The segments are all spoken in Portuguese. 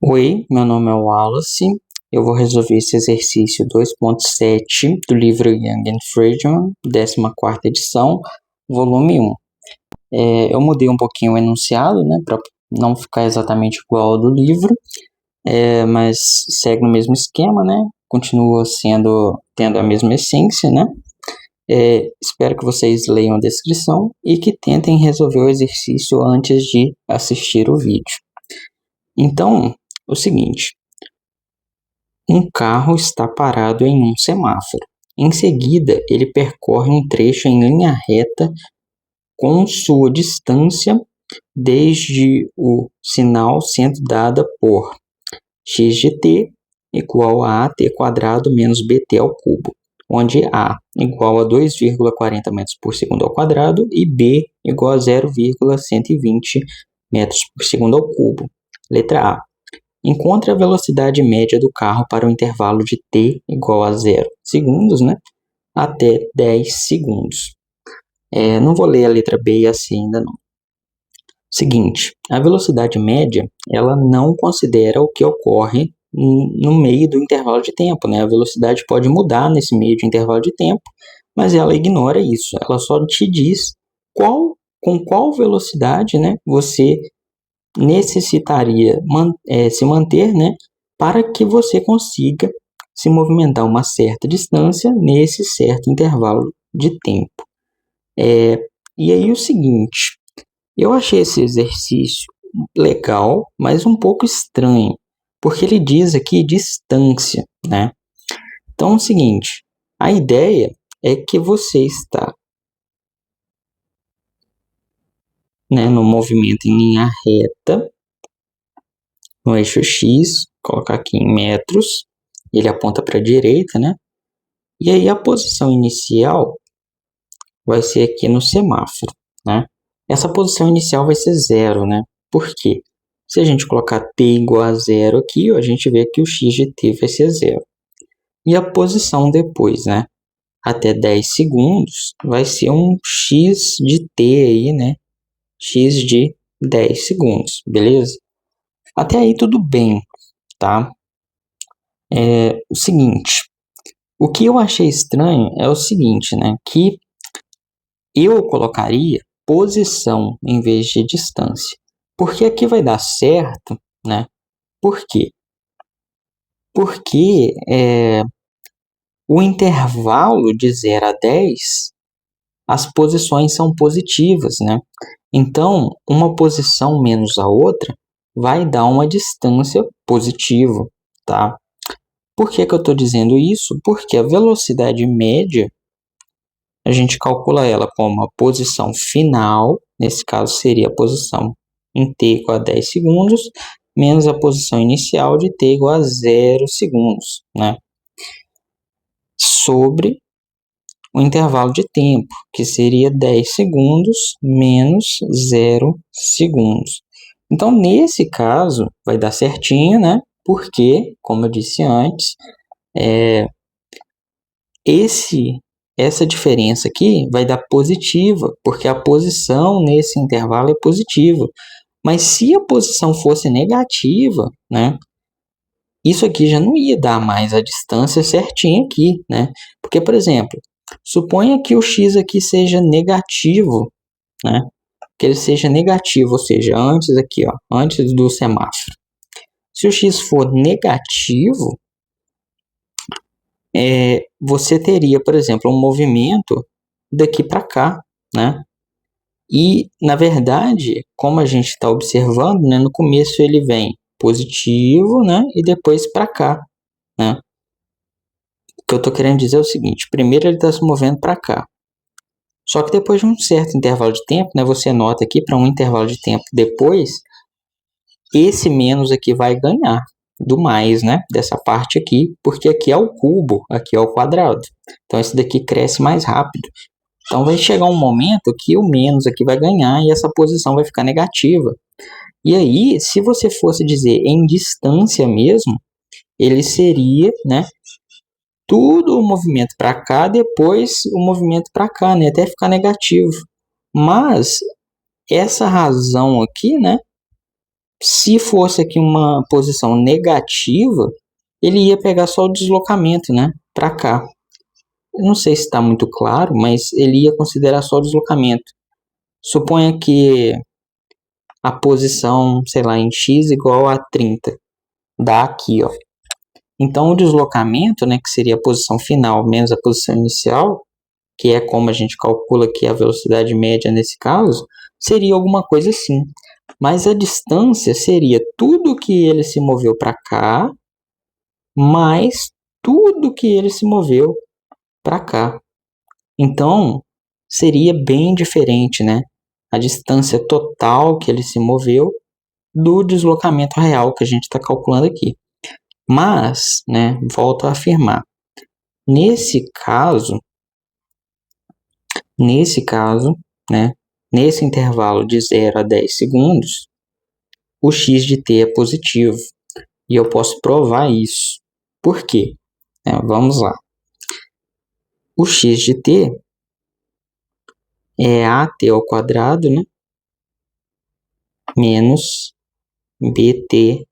Oi, meu nome é Wallace. Eu vou resolver esse exercício 2.7 do livro Young and Friedman, 14ª edição, volume 1. Eu mudei um pouquinho o enunciado, né, para não ficar exatamente igual ao do livro, mas segue no mesmo esquema, né, continua tendo a mesma essência, né. Espero que vocês leiam a descrição e que tentem resolver o exercício antes de assistir o vídeo. Então, o seguinte: um carro está parado em um semáforo. Em seguida, ele percorre um trecho em linha reta com sua distância desde o sinal sendo dada por x de t igual a at² menos bt ao cubo, onde a igual a 2,40 metros por segundo ao quadrado e b igual a 0,120 metros por segundo ao cubo. Letra A. Encontre a velocidade média do carro para o intervalo de t igual a 0 segundos, né, até 10 segundos. Não vou ler a letra B e a C ainda não. Seguinte, a velocidade média, ela não considera o que ocorre no meio do intervalo de tempo, né? A velocidade pode mudar nesse meio de intervalo de tempo, mas ela ignora isso. Ela só te diz com qual velocidade, né, você necessitaria se manter, né, para que você consiga se movimentar uma certa distância nesse certo intervalo de tempo. E aí o seguinte, eu achei esse exercício legal, mas um pouco estranho, porque ele diz aqui distância, né? Então é o seguinte, a ideia é que você está, né, no movimento em linha reta, no eixo X, colocar aqui em metros, ele aponta para a direita, né? E aí a posição inicial vai ser aqui no semáforo, né? Essa posição inicial vai ser 0, né? Por quê? Se a gente colocar t igual a 0 aqui, a gente vê que o x de t vai ser 0. E a posição depois, né? Até 10 segundos, vai ser um x de t aí, né? X de 10 segundos, beleza? Até aí tudo bem, tá? O seguinte, o que eu achei estranho é o seguinte, né? Que eu colocaria posição em vez de distância. Porque aqui vai dar certo, né? Por quê? Porque o intervalo de 0 a 10, as posições são positivas, né? Então, uma posição menos a outra vai dar uma distância positiva, tá? Por que eu estou dizendo isso? Porque a velocidade média, a gente calcula ela como a posição final, nesse caso seria a posição em t igual a 10 segundos, menos a posição inicial de t igual a 0 segundos, né? Sobre o intervalo de tempo, que seria 10 segundos menos 0 segundos. Então, nesse caso, vai dar certinho, né? Porque, como eu disse antes, essa diferença aqui vai dar positiva, porque a posição nesse intervalo é positiva. Mas se a posição fosse negativa, né, isso aqui já não ia dar mais a distância certinha aqui, né? Porque, por exemplo, suponha que o x aqui seja negativo, né? Que ele seja negativo, ou seja, antes aqui, ó, antes do semáforo. Se o x for negativo, você teria, por exemplo, um movimento daqui para cá, né? E, na verdade, como a gente está observando, né, no começo ele vem positivo, né, e depois para cá, né? O que eu estou querendo dizer é o seguinte, primeiro ele está se movendo para cá. Só que depois de um certo intervalo de tempo, né, você nota aqui, para um intervalo de tempo depois, esse menos aqui vai ganhar do mais, né, dessa parte aqui, porque aqui é o cubo, aqui é o quadrado. Então, esse daqui cresce mais rápido. Então, vai chegar um momento que o menos aqui vai ganhar e essa posição vai ficar negativa. E aí, se você fosse dizer em distância mesmo, ele seria, né, tudo o movimento para cá, depois o movimento para cá, né, até ficar negativo. Mas essa razão aqui, né, Se fosse aqui uma posição negativa, ele ia pegar só o deslocamento, né, para cá. Eu não sei se está muito claro, mas ele ia considerar só o deslocamento. Suponha que a posição, sei lá, em x igual a 30. Dá aqui, ó. Então, o deslocamento, né, que seria a posição final menos a posição inicial, que é como a gente calcula aqui a velocidade média nesse caso, seria alguma coisa assim. Mas a distância seria tudo que ele se moveu para cá, mais tudo que ele se moveu para cá. Então, seria bem diferente, né? A distância total que ele se moveu do deslocamento real que a gente está calculando aqui. Mas, né, volto a afirmar, nesse caso, né, nesse intervalo de 0 a 10 segundos, o x de t é positivo. E eu posso provar isso. Por quê? Vamos lá. O x de t é at ao quadrado, né, menos bt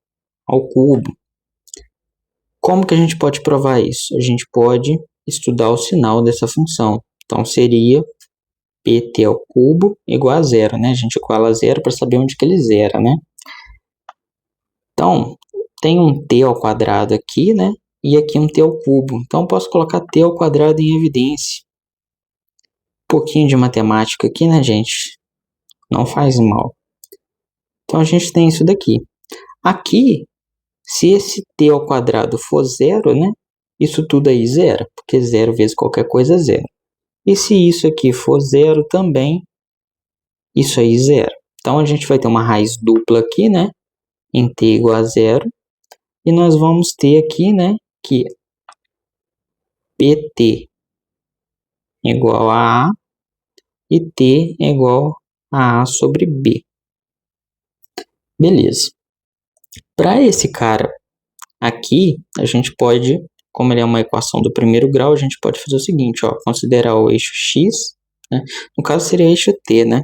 ao cubo. Como que a gente pode provar isso? A gente pode estudar o sinal dessa função. Então, seria pt ao cubo igual a zero, né? A gente iguala a zero para saber onde que ele zera, né? Então, tem um t ao quadrado aqui, né? E aqui um t ao cubo. Então, eu posso colocar t ao quadrado em evidência. Um pouquinho de matemática aqui, né, gente? Não faz mal. Então, a gente tem isso daqui. Aqui, se esse t ao quadrado for zero, né? Isso tudo aí zera, porque zero vezes qualquer coisa é zero. E se isso aqui for zero também, isso aí zero. Então, a gente vai ter uma raiz dupla aqui, né? Em t igual a zero. E nós vamos ter aqui, né? Que pt igual a e t é igual a A sobre B. Beleza. Para esse cara aqui, a gente pode, como ele é uma equação do primeiro grau, a gente pode fazer o seguinte, ó, considerar o eixo x, né? No caso seria eixo t, né?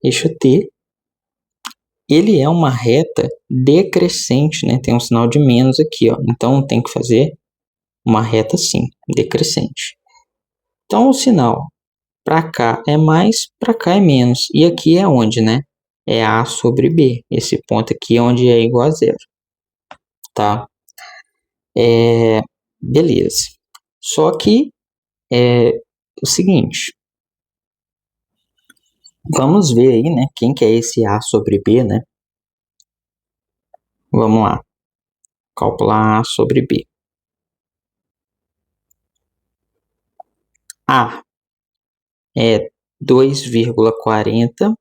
Eixo t, ele é uma reta decrescente, né? Tem um sinal de menos aqui, ó. Então tem que fazer uma reta assim, decrescente. Então o sinal para cá é mais, para cá é menos. E aqui é onde, né? É A sobre B. Esse ponto aqui é onde é igual a zero. Tá? Beleza. Só que é o seguinte. Vamos ver aí, né? Quem que é esse A sobre B, né? Vamos lá. Calcular A sobre B. A é 2,40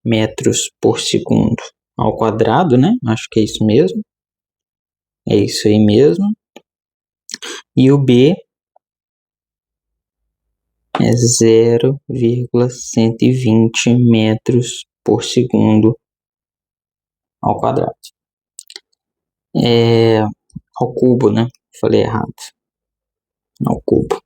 metros por segundo ao quadrado, né? Acho que é isso mesmo. É isso aí mesmo. E o B é 0,120 metros por segundo ao quadrado. Ao cubo, né? Falei errado. Ao cubo.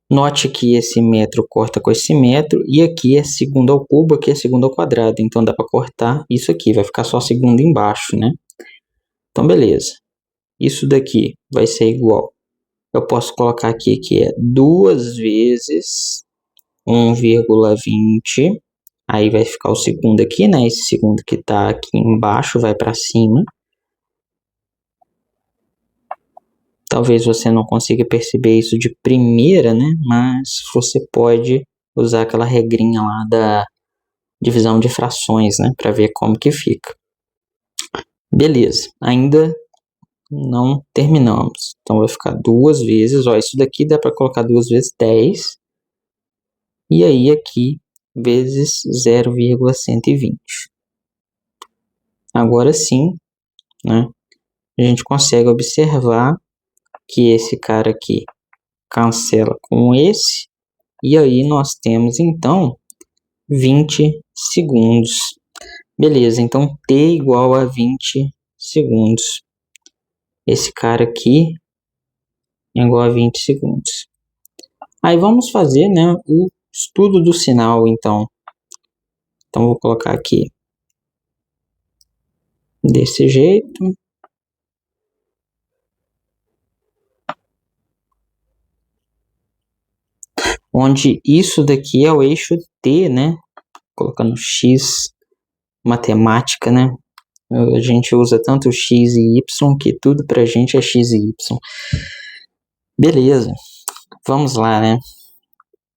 Note que esse metro corta com esse metro, e aqui é segundo ao cubo, aqui é segundo ao quadrado. Então dá para cortar isso aqui, vai ficar só segundo embaixo, né? Então beleza. Isso daqui vai ser igual. Eu posso colocar aqui que é 2 vezes 1,20. Aí vai ficar o segundo aqui, né? Esse segundo que está aqui embaixo vai para cima. Talvez você não consiga perceber isso de primeira, né? Mas você pode usar aquela regrinha lá da divisão de frações, né? Para ver como que fica. Beleza, ainda não terminamos. Então vai ficar 2 vezes, ó, isso daqui dá para colocar 2 vezes 10. E aí aqui vezes 0,120. Agora sim, né? A gente consegue observar que esse cara aqui cancela com esse, e aí nós temos então 20 segundos. Beleza, então t igual a 20 segundos. Esse cara aqui é igual a 20 segundos. Aí vamos fazer, né, o estudo do sinal, então. Então vou colocar aqui desse jeito. Onde isso daqui é o eixo T, né? Colocando X, matemática, né? A gente usa tanto X e Y que tudo pra gente é X e Y. Beleza, vamos lá, né?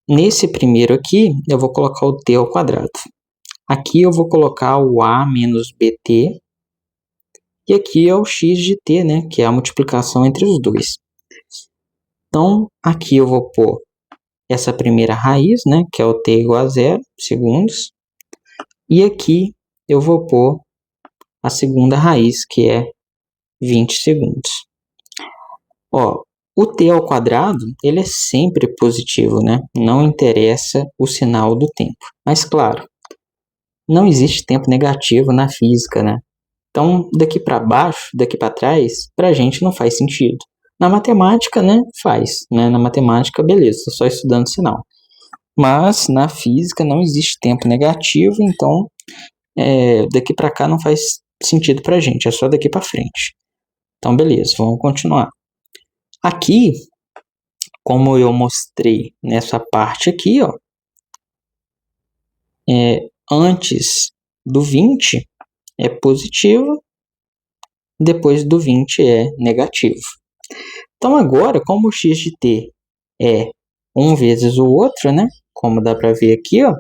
Nesse primeiro aqui, eu vou colocar o T ao quadrado. Aqui eu vou colocar o A menos BT. E aqui é o X de T, né? Que é a multiplicação entre os dois. Então, aqui eu vou pôr essa primeira raiz, né? Que é o T igual a 0 segundos. E aqui eu vou pôr a segunda raiz, que é 20 segundos. Ó, o T ao quadrado, ele é sempre positivo, né? Não interessa o sinal do tempo. Mas, claro, não existe tempo negativo na física, né? Então, daqui para baixo, daqui para trás, para a gente não faz sentido. Na matemática, né, faz. Né? Na matemática, beleza, estou só estudando sinal. Mas na física não existe tempo negativo, então daqui para cá não faz sentido para a gente, é só daqui para frente. Então, beleza, vamos continuar. Aqui, como eu mostrei nessa parte aqui, ó, antes do 20 é positivo, depois do 20 é negativo. Então, agora, como o x de t é 1 vezes o outro, né? Como dá para ver aqui, ó,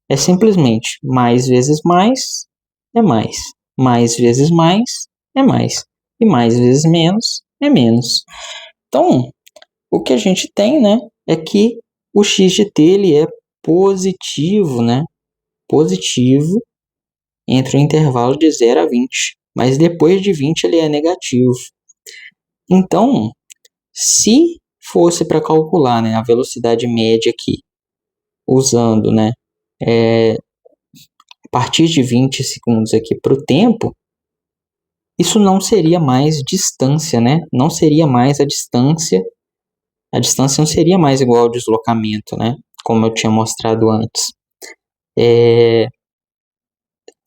é simplesmente mais vezes mais é mais. Mais vezes mais é mais. E mais vezes menos é menos. Então, o que a gente tem, né, é que o x de t ele é positivo, né? Positivo entre o intervalo de 0 a 20. Mas depois de 20 ele é negativo. Então, se fosse para calcular, né, a velocidade média aqui, usando, né, a partir de 20 segundos aqui para o tempo, isso não seria mais distância, né? Não seria mais a distância não seria mais igual ao deslocamento, né? Como eu tinha mostrado antes.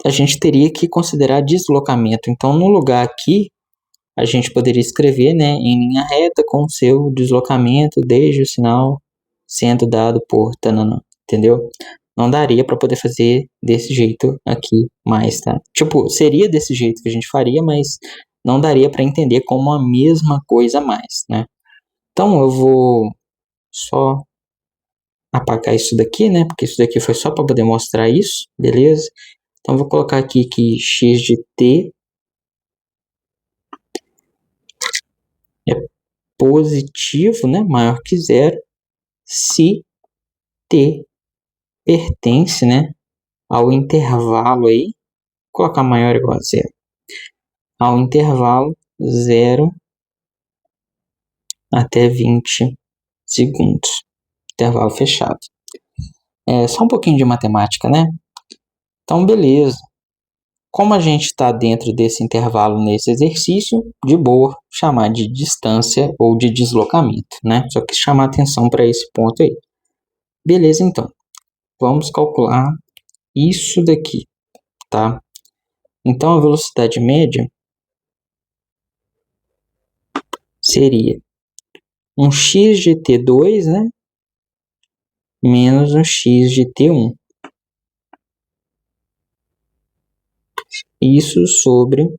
A gente teria que considerar deslocamento. Então, no lugar aqui, a gente poderia escrever, né, em linha reta com o seu deslocamento desde o sinal sendo dado por tanana, entendeu? Não daria para poder fazer desse jeito aqui mais, tá? Tipo, seria desse jeito que a gente faria, mas não daria para entender como a mesma coisa a mais, né? Então eu vou só apagar isso daqui, né? Porque isso daqui foi só para poder mostrar isso, beleza? Então eu vou colocar aqui que x de t é positivo, né? Maior que zero, se t pertence, né, ao intervalo aí, vou colocar maior ou igual a zero, ao intervalo 0 até 20 segundos, intervalo fechado. Só um pouquinho de matemática, né? Então, beleza. Como a gente está dentro desse intervalo nesse exercício, de boa, chamar de distância ou de deslocamento, né? Só que chamar atenção para esse ponto aí. Beleza, então. Vamos calcular isso daqui, tá? Então, a velocidade média seria um x de t2, né? Menos um x de t1. Isso sobre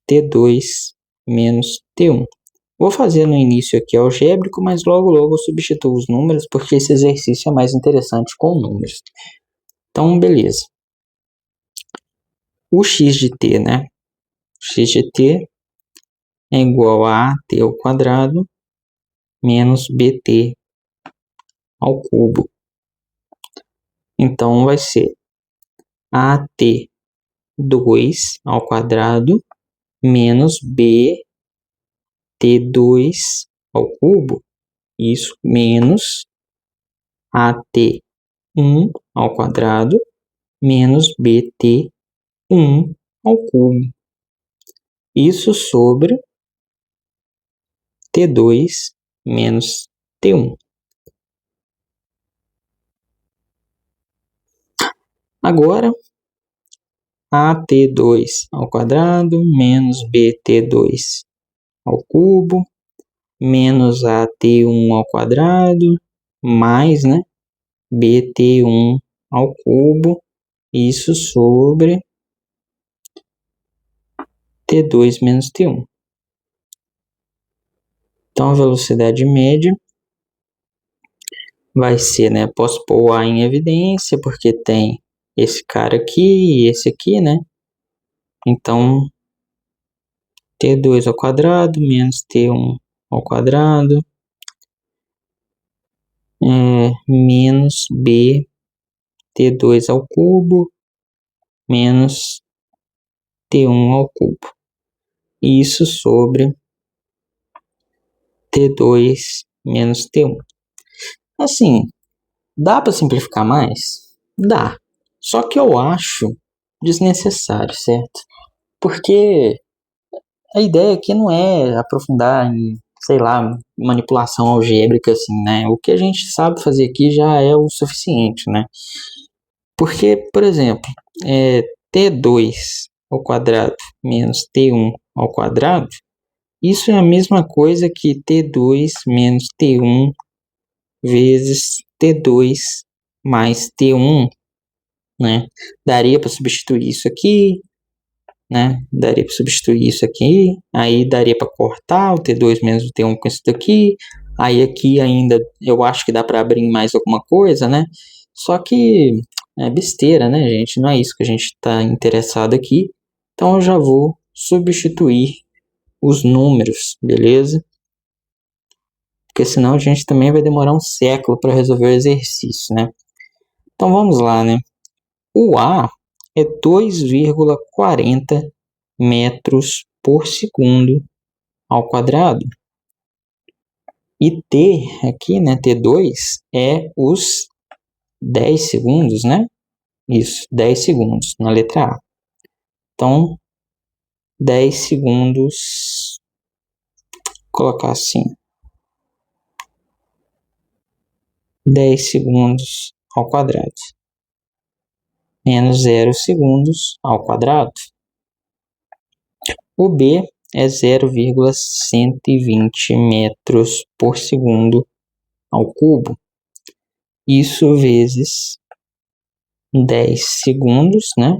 t2 menos t1. Vou fazer no início aqui algébrico, mas logo eu substituo os números, porque esse exercício é mais interessante com números. Então, beleza. O x de t, né? X de t é igual a t ao quadrado menos bt ao cubo. Então, vai ser at2 ao quadrado menos bt2 ao cubo. Isso menos at1 ao quadrado menos bt1 ao cubo. Isso sobre t2 menos t1. Agora, AT2 ao quadrado menos BT2 ao cubo menos AT1 ao quadrado mais, né, BT1 ao cubo, isso sobre T2 menos T1. Então, a velocidade média vai ser, né, posso pôr o A em evidência, porque tem esse cara aqui e esse aqui, né? Então, T2 ao quadrado menos T1 ao quadrado menos B T2 ao cubo menos T1 ao cubo. Isso sobre T2 menos T1. Assim, dá para simplificar mais? Dá. Só que eu acho desnecessário, certo? Porque a ideia aqui não é aprofundar em, sei lá, manipulação algébrica, assim, né? O que a gente sabe fazer aqui já é o suficiente, né? Porque, por exemplo, T2 ao quadrado menos T1 ao quadrado, isso é a mesma coisa que T2 menos T1 vezes T2 mais T1, né? Daria para substituir isso aqui, né? Daria para substituir isso aqui, aí daria para cortar o T2 menos o T1 com isso daqui, aí aqui ainda eu acho que dá para abrir mais alguma coisa, né? Só que é besteira, né, gente? Não é isso que a gente está interessado aqui. Então eu já vou substituir os números, beleza? Porque senão a gente também vai demorar um século para resolver o exercício, né? Então vamos lá, né? O A é 2,40 metros por segundo ao quadrado. E T aqui, né, T2 é os 10 segundos, né? Isso, 10 segundos na letra A. Então, 10 segundos, vou colocar assim, 10 segundos ao quadrado, menos 0 segundos ao quadrado. O B é 0,120 metros por segundo ao cubo. Isso vezes 10 segundos, né?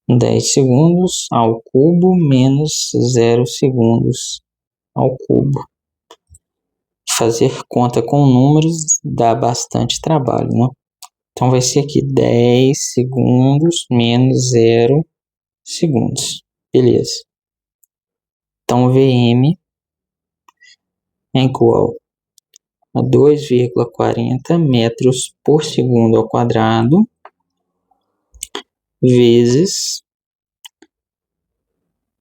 10 segundos ao cubo menos 0 segundos ao cubo. Fazer conta com números dá bastante trabalho, né? Então vai ser aqui 10 segundos menos 0 segundos. Beleza. Então Vm é igual a 2,40 metros por segundo ao quadrado vezes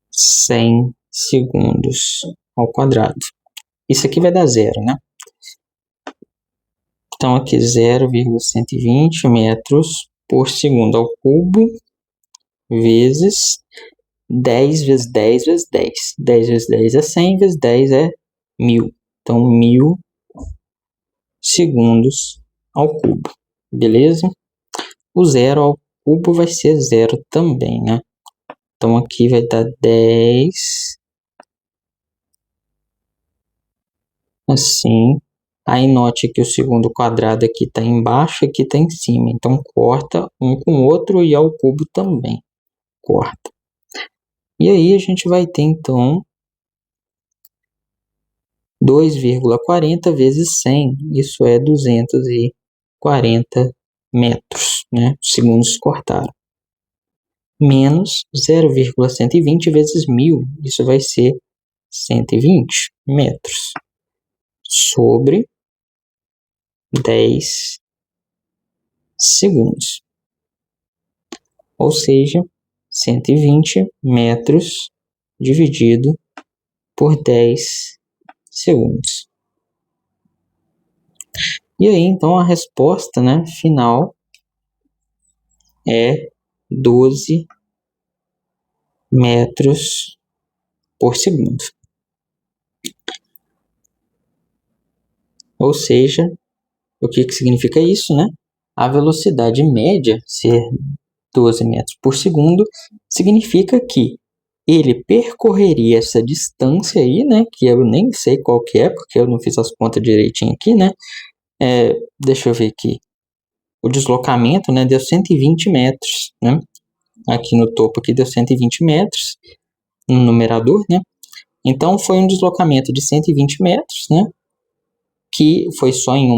100 segundos ao quadrado. Isso aqui vai dar zero, né? Então aqui 0,120 metros por segundo ao cubo vezes 10 vezes 10 vezes 10. 10 vezes 10 é 100, vezes 10 é 1000. Então 1000 segundos ao cubo. Beleza? O zero ao cubo vai ser zero também, né? Então aqui vai dar 10. Assim. Aí note que o segundo quadrado aqui está embaixo, aqui está em cima. Então corta um com o outro e ao cubo também. Corta. E aí a gente vai ter então 2,40 vezes 100. Isso é 240 metros, né? Segundos cortaram. Menos 0,120 vezes 1000. Isso vai ser 120 metros. Sobre 10 segundos. Ou seja, 120 metros dividido por 10 segundos. E aí, então, a resposta, né, final é 12 metros por segundo. Ou seja, o que significa isso, né? a velocidade média ser 12 metros por segundo significa que ele percorreria essa distância aí, né? Que eu nem sei qual que é, porque eu não fiz as contas direitinho aqui, né? Deixa eu ver aqui. O deslocamento, né, deu 120 metros, né? Aqui no topo aqui deu 120 metros no numerador, né? Então foi um deslocamento de 120 metros, né? Que foi só em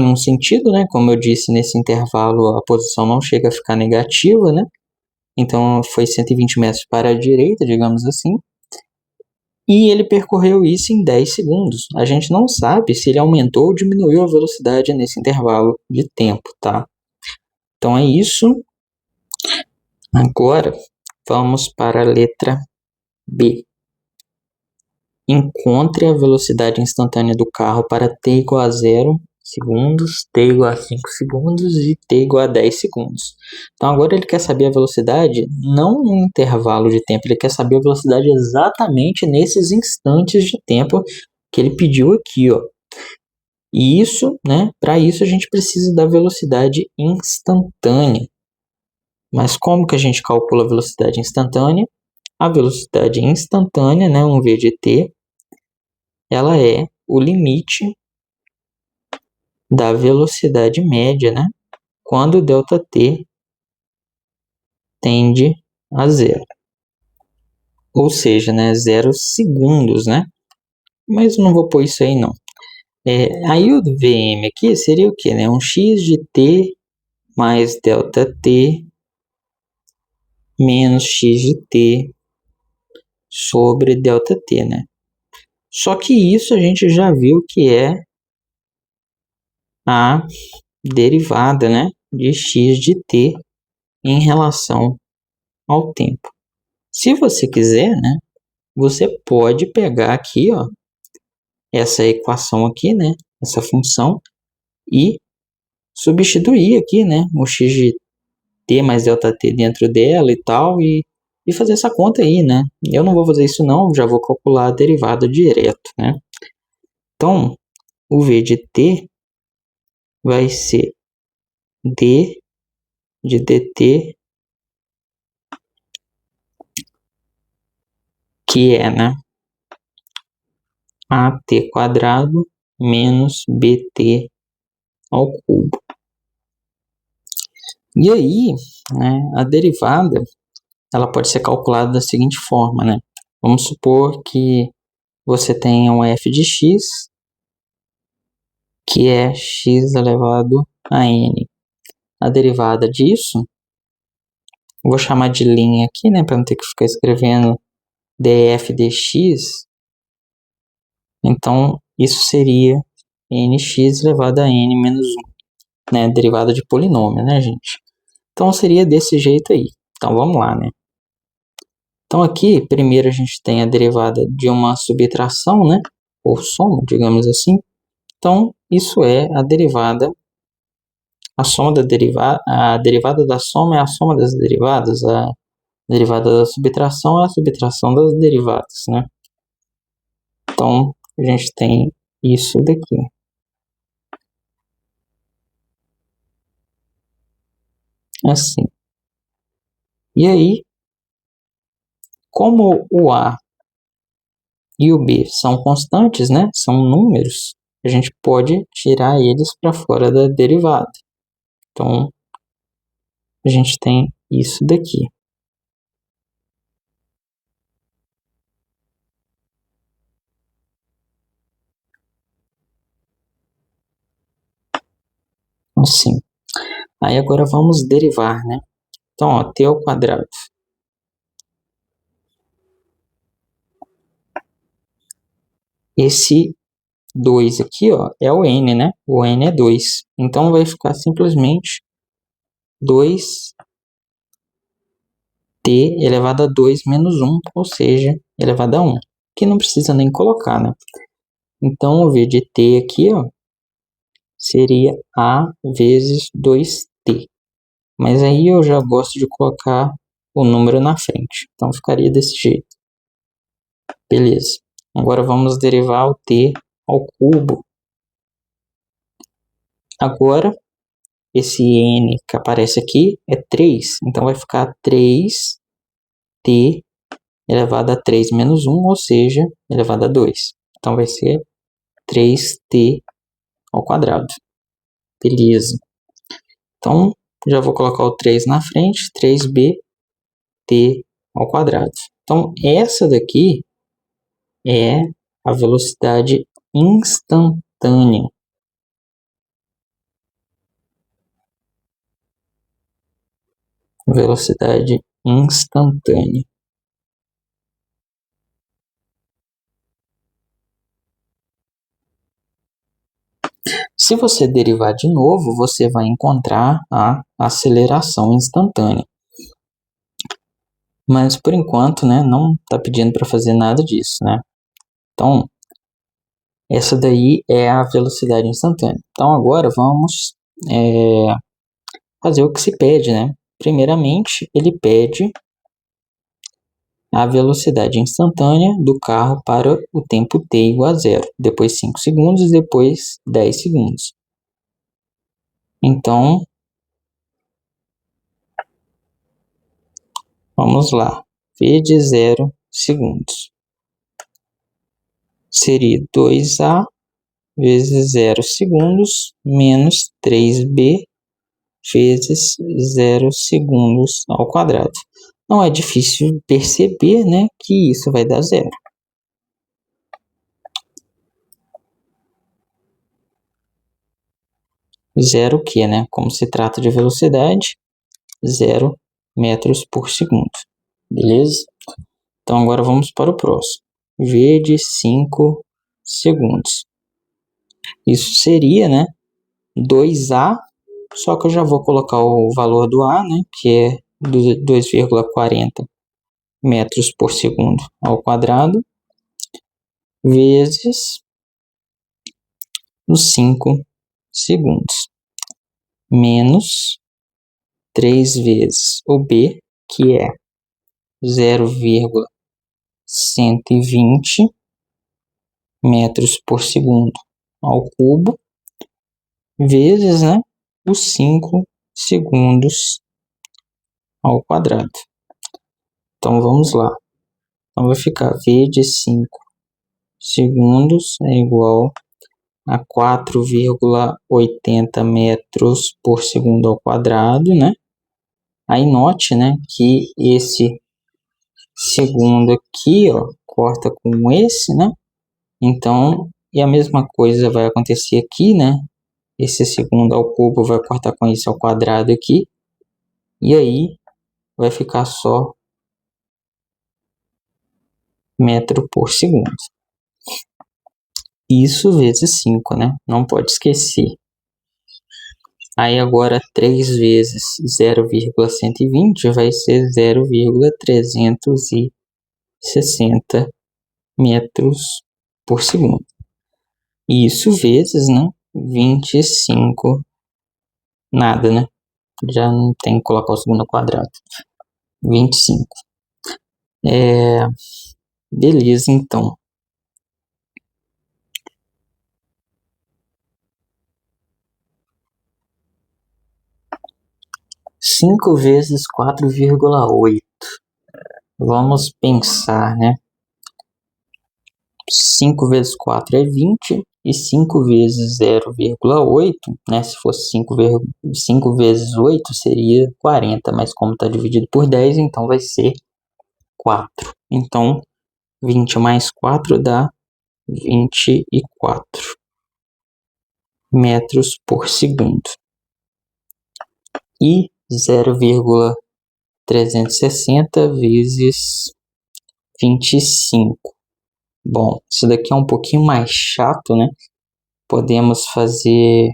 um sentido, né? Como eu disse, nesse intervalo a posição não chega a ficar negativa, né? Então foi 120 metros para a direita, digamos assim. E ele percorreu isso em 10 segundos. A gente não sabe se ele aumentou ou diminuiu a velocidade nesse intervalo de tempo, tá? Então é isso. Agora vamos para a letra B. Encontre a velocidade instantânea do carro para t igual a 0 segundos, t igual a 5 segundos e t igual a 10 segundos. Então agora ele quer saber a velocidade não no intervalo de tempo, ele quer saber a velocidade exatamente nesses instantes de tempo que ele pediu aqui, ó. E isso, né, para isso a gente precisa da velocidade instantânea. Mas como que a gente calcula a velocidade instantânea? A velocidade instantânea, né, 1v de t, ela é o limite da velocidade média, né, quando ΔT tende a zero. Ou seja, né, 0 segundos, né? Mas não vou pôr isso aí, não. Aí o Vm aqui seria o quê? Né? Um x de t mais ΔT menos x de t sobre ΔT, né? Só que isso a gente já viu que é a derivada, né, de x de t em relação ao tempo. Se você quiser, né, você pode pegar aqui, ó, essa equação aqui, né, essa função, e substituir aqui, né, o x de t mais ΔT dentro dela e tal, e fazer essa conta aí, né. Eu não vou fazer isso não, já vou calcular a derivada direto, né. Então, o v de t vai ser d de dt, que é, né, at quadrado menos bt ao cubo. E aí, né, a derivada ela pode ser calculada da seguinte forma, né? Vamos supor que você tenha um f de x, que é x elevado a n. A derivada disso, vou chamar de linha aqui, né, para não ter que ficar escrevendo df dx. Então, isso seria nx elevado a n menos 1, né, derivada de polinômio, né, gente? Então, seria desse jeito aí. Então, vamos lá, né? Então, aqui, primeiro a gente tem a derivada de uma subtração, né? Ou soma, digamos assim. Então, isso é a derivada, a soma da derivada, a derivada da soma é a soma das derivadas, a derivada da subtração é a subtração das derivadas, né? Então, a gente tem isso daqui. Assim. E aí, como o A e o B são constantes, né? São números, a gente pode tirar eles para fora da derivada. Então, a gente tem isso daqui. Assim. Aí agora vamos derivar, né? Então, ó, t ao quadrado. Esse 2 aqui, ó, é o n, né? O n é 2. Então, vai ficar simplesmente 2t elevado a 2 menos 1, ou seja, elevado a 1. Que não precisa nem colocar, né? Então, o v de t aqui, ó, seria a vezes 2t. Mas aí eu já gosto de colocar o número na frente. Então, ficaria desse jeito. Beleza. Agora vamos derivar o t ao cubo. Agora, esse n que aparece aqui é 3. Então, vai ficar 3t elevado a 3 menos 1, ou seja, elevado a 2. Então, vai ser 3t ao quadrado. Beleza. Então, já vou colocar o 3 na frente, 3b t ao quadrado. Então, essa daqui é a velocidade instantânea. Velocidade instantânea. Se você derivar de novo, você vai encontrar a aceleração instantânea. Mas, por enquanto, né, não está pedindo para fazer nada disso, né? Então, essa daí é a velocidade instantânea. Então, agora vamos fazer o que se pede, né? Primeiramente, ele pede a velocidade instantânea do carro para o tempo t igual a 0. Depois 5 segundos, depois 10 segundos. Então, vamos lá. V de 0 segundos. Seria 2A vezes 0 segundos menos 3B vezes 0 segundos ao quadrado. Não é difícil perceber, né, que isso vai dar 0. Zero que, né? Como se trata de velocidade, 0 metros por segundo. Beleza? Então, agora vamos para o próximo. V de 5 segundos. Isso seria, né, 2A, só que eu já vou colocar o valor do A, né, que é 2,40 metros por segundo ao quadrado, vezes os 5 segundos, menos 3 vezes o B, que é 0,120 metros por segundo ao cubo, vezes, né, os 5 segundos ao quadrado. Então, vamos lá. Então, vai ficar V de 5 segundos é igual a 4,80 metros por segundo ao quadrado, né? Aí note, né, que esse segundo aqui, ó, corta com esse, né? Então, e a mesma coisa vai acontecer aqui, né? Esse segundo ao cubo vai cortar com esse ao quadrado aqui. E aí, vai ficar só metro por segundo. Isso vezes 5, né? Não pode esquecer. Aí agora 3 vezes 0,120 vai ser 0,360 metros por segundo. Isso vezes, né? 25, nada, né? Já não tem que colocar o segundo ao quadrado. 25. Beleza, então. Cinco vezes 4,8. Vamos pensar, né? 5 vezes 4 é 20 e 5 vezes 0,8, né? Se fosse 5 vezes 8 seria 40, mas como está dividido por 10, então vai ser 4. Então, 20 mais 4 dá 24 metros por segundo. E 0,360 vezes 25. Bom, isso daqui é um pouquinho mais chato, né? Podemos fazer...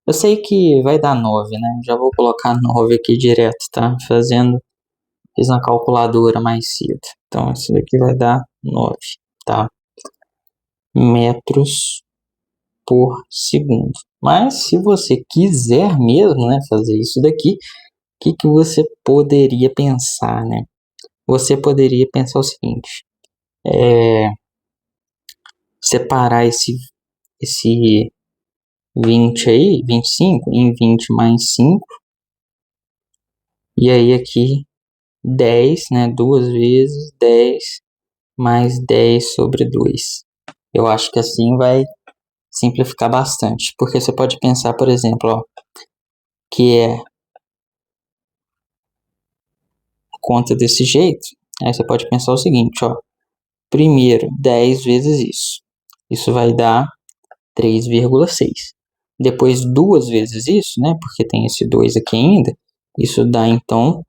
Eu sei que vai dar 9, né? Já vou colocar 9 aqui direto, tá? Fiz na calculadora mais cedo. Então, isso daqui vai dar 9, tá? Metros por segundo. Mas, se você quiser mesmo, né, fazer isso daqui, o que você poderia pensar, né? Você poderia pensar o seguinte. Separar esse 20 aí, 25, em 20 mais 5. E aí aqui 10, né? Duas vezes 10 mais 10 sobre 2. Eu acho que assim vai simplificar bastante. Porque você pode pensar, por exemplo, ó, que é conta desse jeito. Aí você pode pensar o seguinte, ó. Primeiro, 10 vezes isso. Isso vai dar 3,6. Depois, duas vezes isso, né? Porque tem esse 2 aqui ainda. Isso dá, então,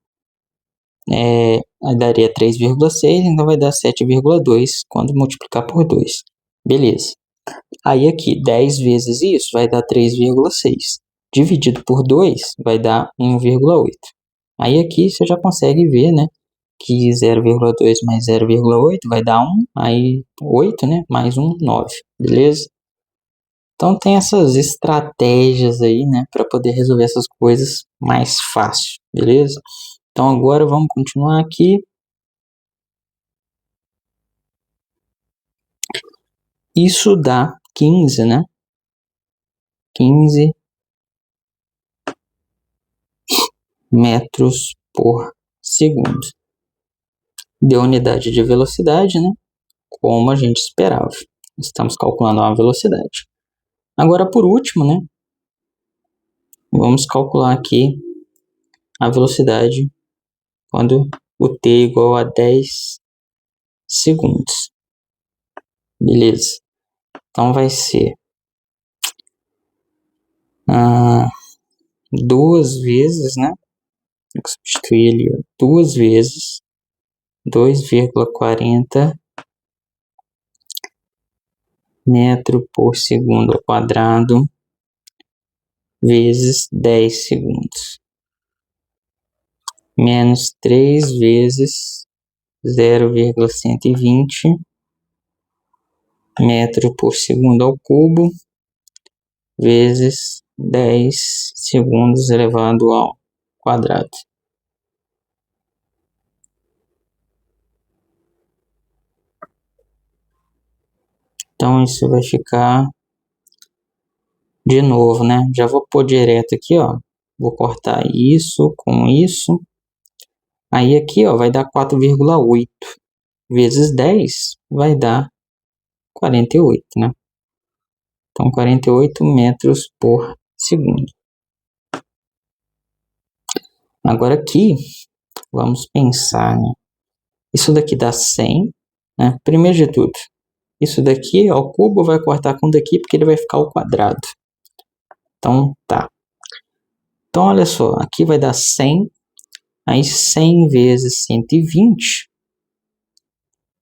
daria 3,6, então vai dar 7,2 quando multiplicar por 2. Beleza. Aí aqui, 10 vezes isso vai dar 3,6. Dividido por 2 vai dar 1,8. Aí aqui você já consegue ver, né? Que 0,2 mais 0,8 vai dar 1. Aí 8, né? Mais 1, 9. Beleza? Então tem essas estratégias aí, né? Para poder resolver essas coisas mais fácil. Beleza? Então agora vamos continuar aqui. Isso dá 15, né? 15 metros por segundo. Deu unidade de velocidade, né? Como a gente esperava. Estamos calculando uma velocidade. Agora, por último, né? Vamos calcular aqui a velocidade quando o t é igual a 10 segundos. Beleza. Então vai ser duas vezes, né? Tem que substituir ele duas vezes 2,40 metro por segundo ao quadrado vezes 10 segundos. Menos 3 vezes 0,120 metro por segundo ao cubo vezes 10 segundos elevado ao quadrado. Então isso vai ficar de novo, né? Já vou pôr direto aqui, ó. Vou cortar isso com isso. Aí aqui, ó, vai dar 4,8 vezes 10 vai dar 48, né? Então 48 metros por segundo. Agora aqui, vamos pensar, né? Isso daqui dá 100, né? Primeiro de tudo, isso daqui ao cubo vai cortar com daqui porque ele vai ficar ao quadrado. Então, tá. Então, olha só, aqui vai dar 100, aí 100 vezes 120,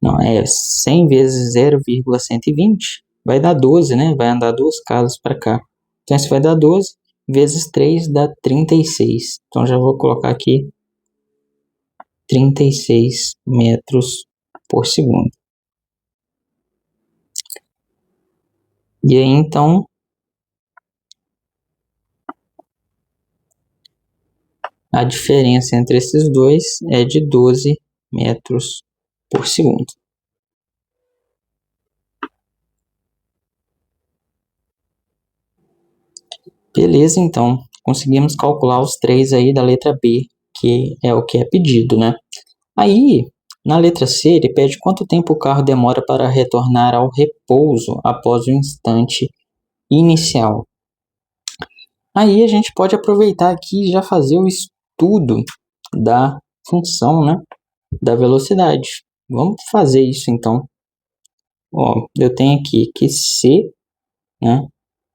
não, 100 vezes 0,120, vai dar 12, né? Vai andar duas casas para cá. Então, isso vai dar 12, vezes 3 dá 36. Então, já vou colocar aqui 36 metros por segundo. E aí, então, a diferença entre esses dois é de 12 metros por segundo. Beleza, então, conseguimos calcular os três aí da letra B, que é o que é pedido, né? Aí, na letra C, ele pede quanto tempo o carro demora para retornar ao repouso após o instante inicial. Aí a gente pode aproveitar aqui e já fazer o estudo da função, né, da velocidade. Vamos fazer isso então. Ó, eu tenho aqui que C, né,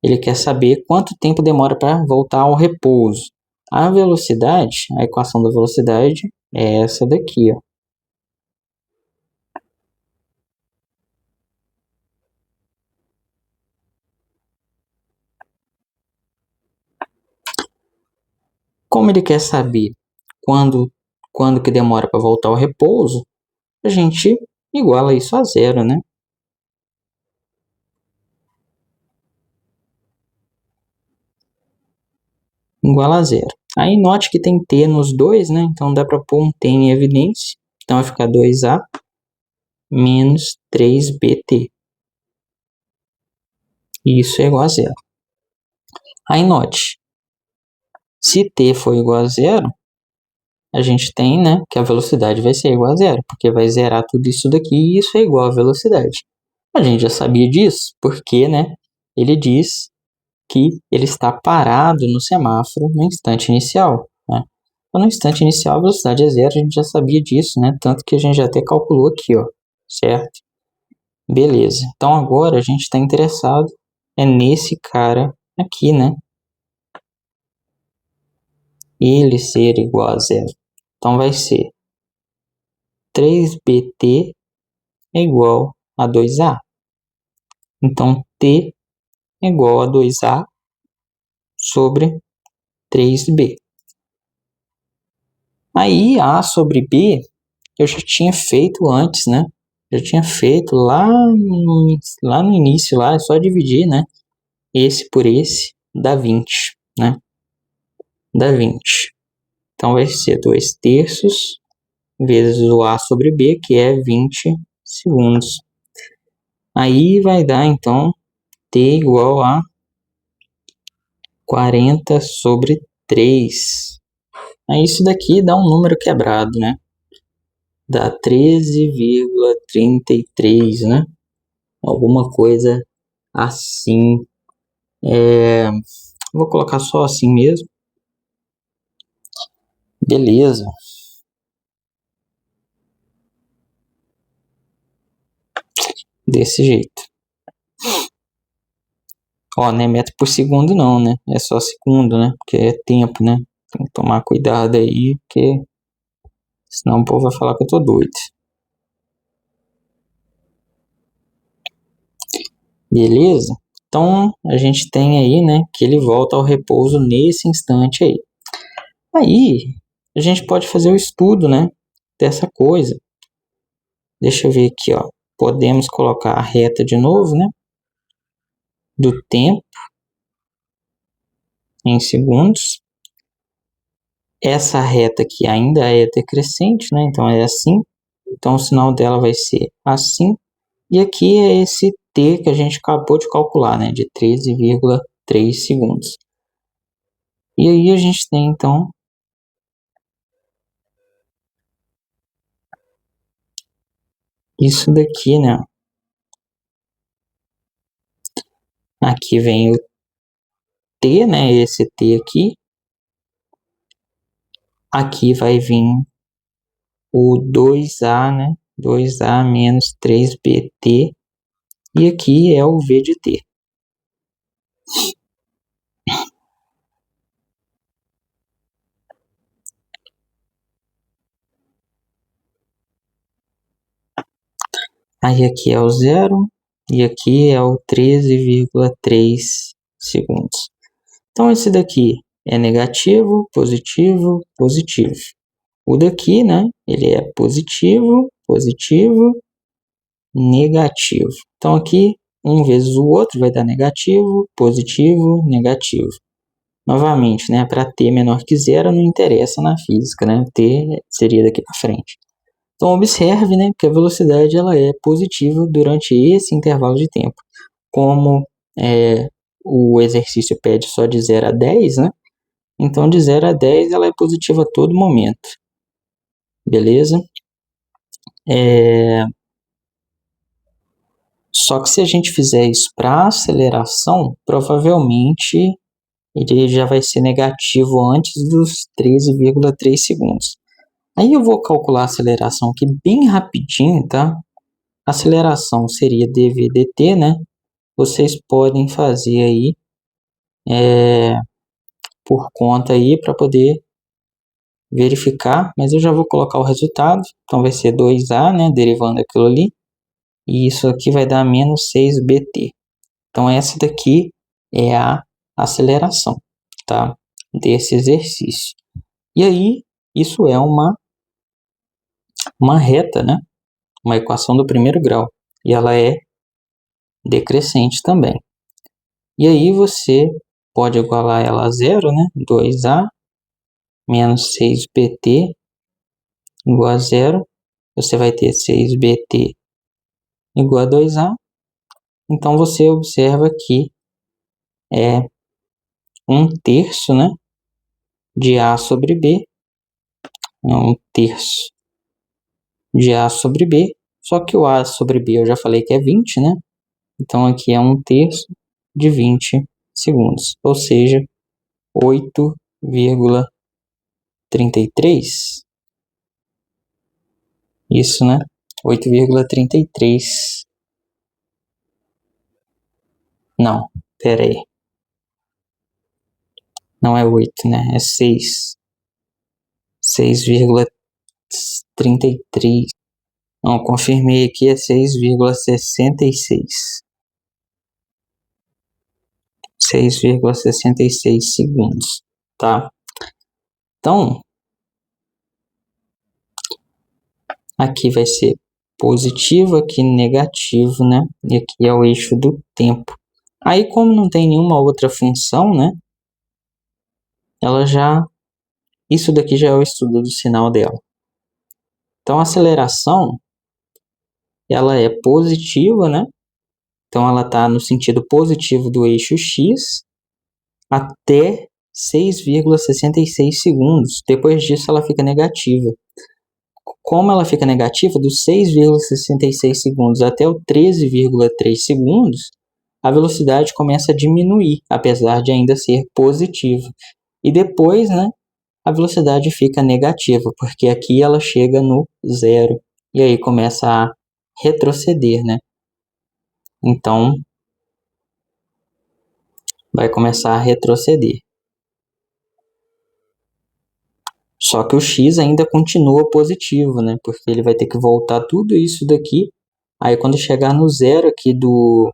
ele quer saber quanto tempo demora para voltar ao repouso. A velocidade, a equação da velocidade é essa daqui, ó. Como ele quer saber quando, quando que demora para voltar ao repouso, a gente iguala isso a zero, né? Iguala a zero. Aí note que tem t nos dois, né? Então dá para pôr um t em evidência. Então vai ficar 2a menos 3bt. E isso é igual a zero. Aí note, se t for igual a zero, a gente tem, né, que a velocidade vai ser igual a zero, porque vai zerar tudo isso daqui e isso é igual à velocidade. A gente já sabia disso, porque, né, ele diz que ele está parado no semáforo no instante inicial, né? Então, no instante inicial a velocidade é zero, a gente já sabia disso, né? Tanto que a gente já até calculou aqui, ó, certo? Beleza. Então agora a gente está interessado nesse cara aqui, né? Ele ser igual a zero. Então vai ser 3bt é igual a 2a. Então t é igual a 2a sobre 3b. Aí a sobre b eu já tinha feito antes, né? Já tinha feito lá no início, lá, é só dividir, né? Esse por esse dá 20, né? Dá 20. Então vai ser 2 terços vezes o A sobre B, que é 20 segundos. Aí vai dar, então, T igual a 40 sobre 3. Aí isso daqui dá um número quebrado, né? Dá 13,33, né? Alguma coisa assim. Vou colocar só assim mesmo. Beleza. Desse jeito. Ó, não é metro por segundo não, né? É só segundo, né? Porque é tempo, né? Tem que tomar cuidado aí, porque senão o povo vai falar que eu tô doido. Beleza? Então, a gente tem aí, né, que ele volta ao repouso nesse instante aí. Aí, a gente pode fazer o estudo, né, dessa coisa. Deixa eu ver aqui, ó. Podemos colocar a reta de novo, né, do tempo em segundos. Essa reta aqui ainda é decrescente, né, então é assim. Então, o sinal dela vai ser assim. E aqui é esse t que a gente acabou de calcular, né, de 13,3 segundos. E aí a gente tem, então, isso daqui, né? Aqui vem o t, né? Esse t aqui. Aqui vai vir o 2a, né? 2a menos 3bt. E aqui é o v de t. Aí aqui é o zero. E aqui é o 13,3 segundos. Então, esse daqui é negativo, positivo, positivo. O daqui, né? Ele é positivo, positivo, negativo. Então, aqui, um vezes o outro vai dar negativo, positivo, negativo. Novamente, né? Para t menor que zero, não interessa na física, né? T seria daqui para frente. Então, observe, né, que a velocidade ela é positiva durante esse intervalo de tempo. Como o exercício pede só de 0 a 10, né? Então, de 0 a 10 ela é positiva a todo momento. Beleza? Só que se a gente fizer isso para aceleração, provavelmente ele já vai ser negativo antes dos 13,3 segundos. Aí eu vou calcular a aceleração aqui bem rapidinho, tá? A aceleração seria dv dt, né? Vocês podem fazer aí por conta aí para poder verificar, mas eu já vou colocar o resultado. Então vai ser 2a, né? Derivando aquilo ali. E isso aqui vai dar menos 6bt. Então essa daqui é a aceleração, tá? Desse exercício. E aí, isso é uma reta, né? Uma equação do primeiro grau. E ela é decrescente também. E aí você pode igualar ela a zero, né? 2a menos 6bt igual a zero. Você vai ter 6bt igual a 2a. Então você observa que 1/3, né, de A sobre B, 1/3 de A sobre B, só que o A sobre B eu já falei que é 20, né, então aqui é 1/3 de 20 segundos, ou seja, 8,33. Isso, né? 8,33. Não, pera aí. Não é 8, né? É 6. 6,33. Não, confirmei aqui, é 6,66. 6,66 segundos, tá? Então, aqui vai ser positivo, aqui negativo, né? E aqui é o eixo do tempo. Aí, como não tem nenhuma outra função, né? Isso daqui já é o estudo do sinal dela. Então, a aceleração, ela é positiva, né? Então, ela está no sentido positivo do eixo x até 6,66 segundos. Depois disso, ela fica negativa. Como ela fica negativa, dos 6,66 segundos até o 13,3 segundos, a velocidade começa a diminuir, apesar de ainda ser positiva. E depois, né, a velocidade fica negativa, porque aqui ela chega no zero. E aí começa a retroceder, né? Então, vai começar a retroceder. Só que o x ainda continua positivo, né? Porque ele vai ter que voltar tudo isso daqui. Aí quando chegar no zero aqui do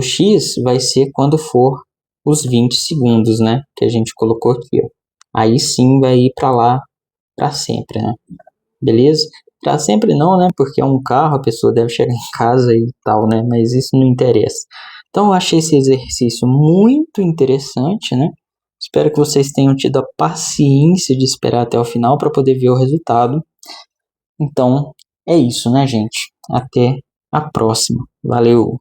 x, vai ser quando for os 20 segundos, né? Que a gente colocou aqui, ó. Aí sim vai ir para lá para sempre, né? Beleza? Para sempre não, né? Porque é um carro, a pessoa deve chegar em casa e tal, né? Mas isso não interessa. Então eu achei esse exercício muito interessante, né? Espero que vocês tenham tido a paciência de esperar até o final para poder ver o resultado. Então é isso, né, gente? Até a próxima. Valeu!